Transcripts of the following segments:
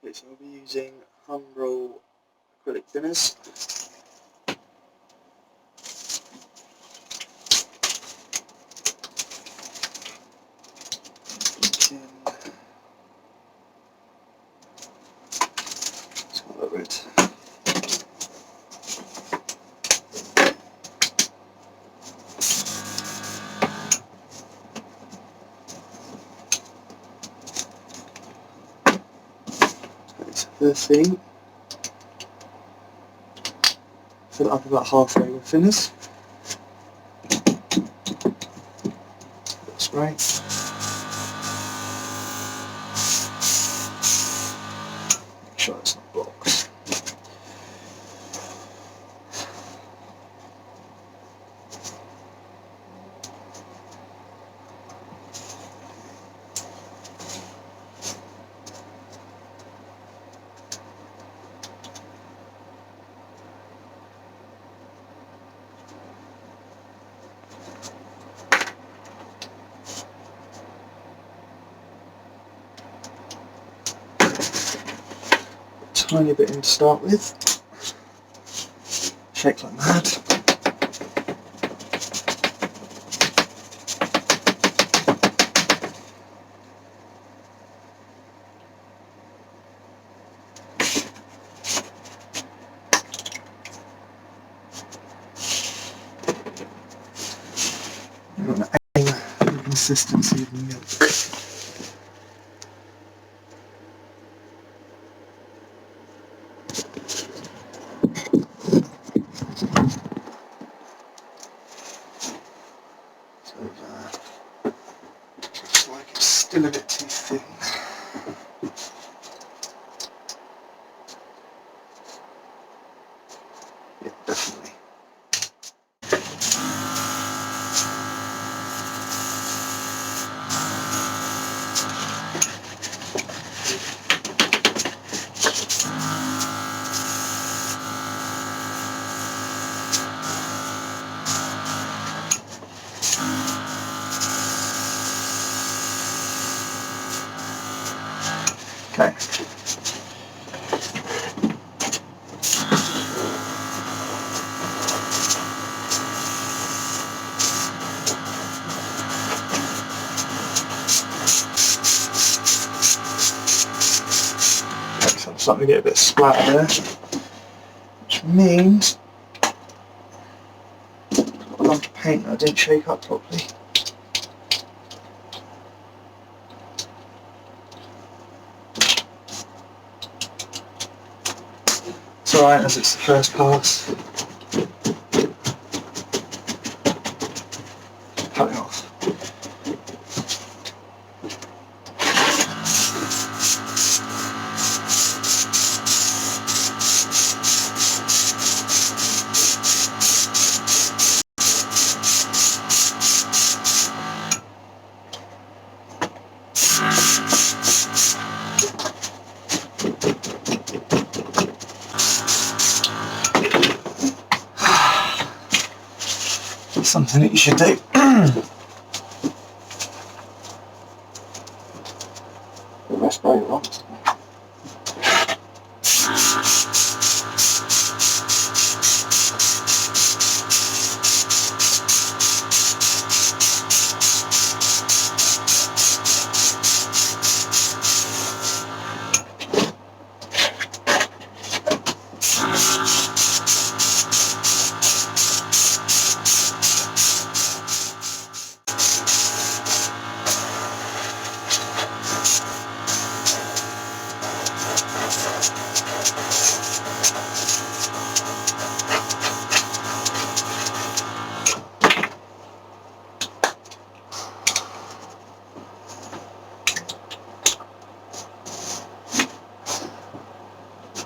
Okay, so I'll be using Humbrol acrylic thinners. It. First thing, fill it up about halfway with thinners. Looks great. Make sure it's not blocked. Tiny bit in to start with. Shake like mad. You want to aim the consistency of the milk. Looks like it's still a bit too thin. Yeah, definitely. Okay. So I'm starting to get a bit of splatter there, which means I've got a lump of paint that I didn't shake up properly. It's alright as it's the first pass. Cut it off. Something that you should do. That's very wrong.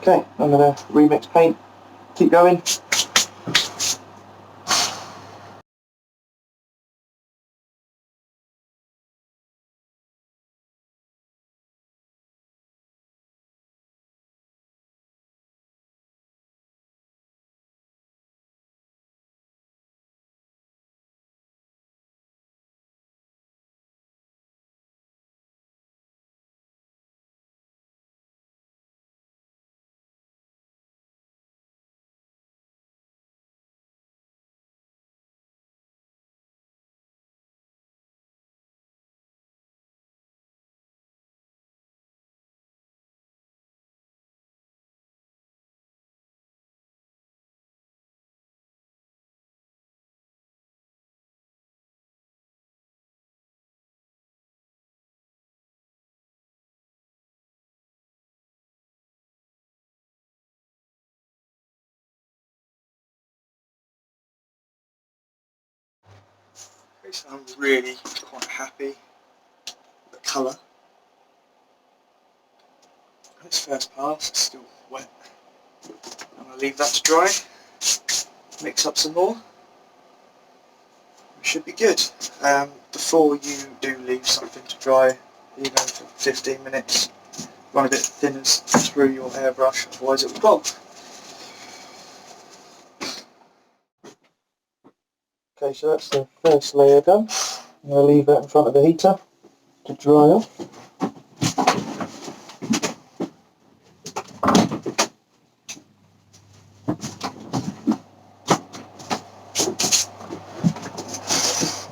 Okay, I'm going to remix paint, keep going. So I'm really quite happy with the colour. This first pass is still wet. I'm going to leave that to dry, mix up some more. It should be good. Before you do leave something to dry, even for 15 minutes, run a bit of thinners through your airbrush, otherwise it will clog. Okay, so that's the first layer done. I'm going to leave that in front of the heater to dry off.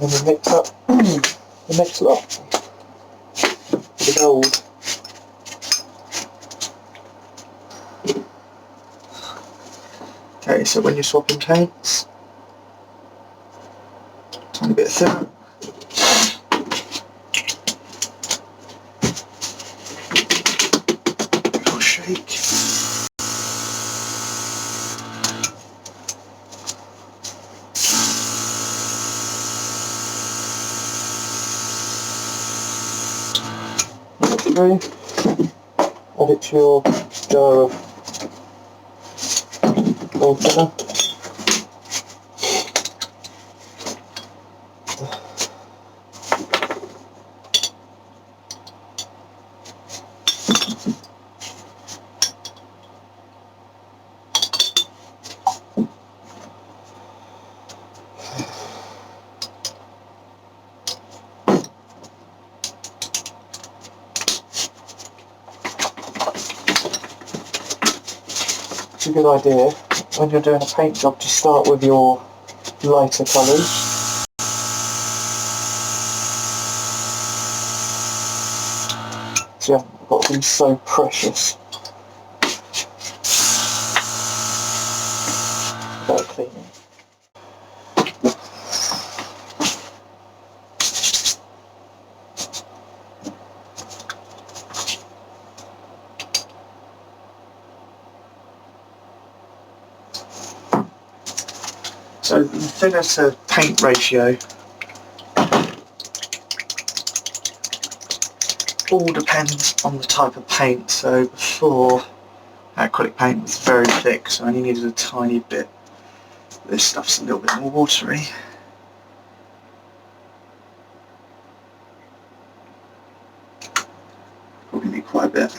And we mix up the next lot, the gold. Okay, so when you're swapping paints, tiny bit of thinner. Little shake. Through. Add it to your jar of gold thinner. It's a good idea when you're doing a paint job to start with your lighter colours. So you haven't got to be so precious about cleaning. So the thinner to paint ratio all depends on the type of paint. So before, acrylic paint was very thick, so I only needed a tiny bit. This stuff's a little bit more watery. Probably need quite a bit.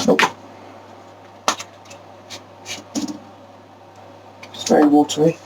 Nope. It's very watery.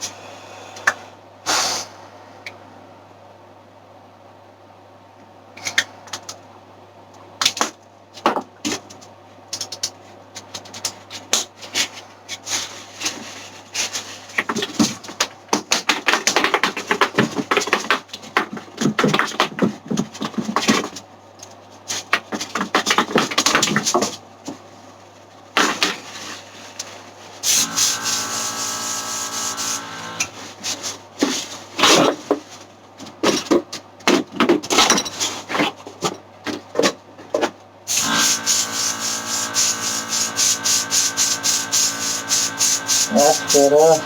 That's better.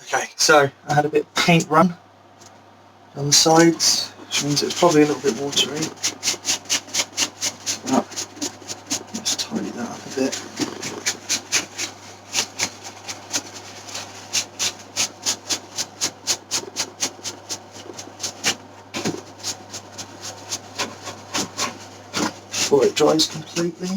Okay, so I had a bit of paint run on the sides, which means it was probably a little bit watery. But let's tidy that up a bit. Before it dries completely.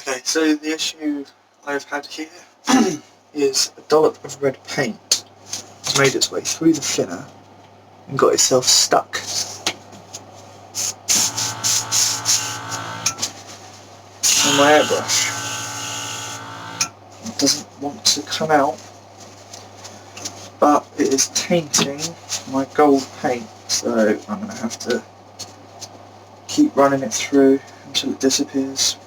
Okay, so the issue I've had here is a dollop of red paint has made its way through the thinner and got itself stuck. On my airbrush. It doesn't want to come out, but it is tainting my gold paint, so I'm going to have to keep running it through until it disappears.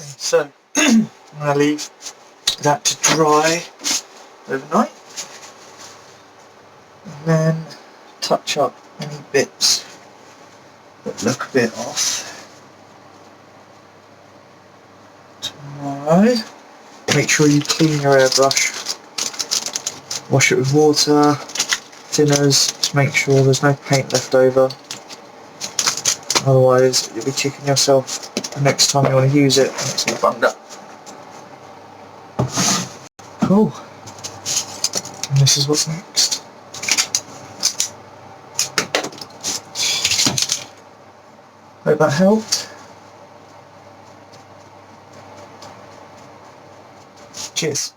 So I'm going to leave that to dry overnight and then touch up any bits that look a bit off tomorrow. Make sure you clean your airbrush, wash it with water, thinners, to make sure there's no paint left over, otherwise you'll be kicking yourself the next time you want to use it and it's all bunged up. Cool, and this is what's next. Hope that helped. Cheers.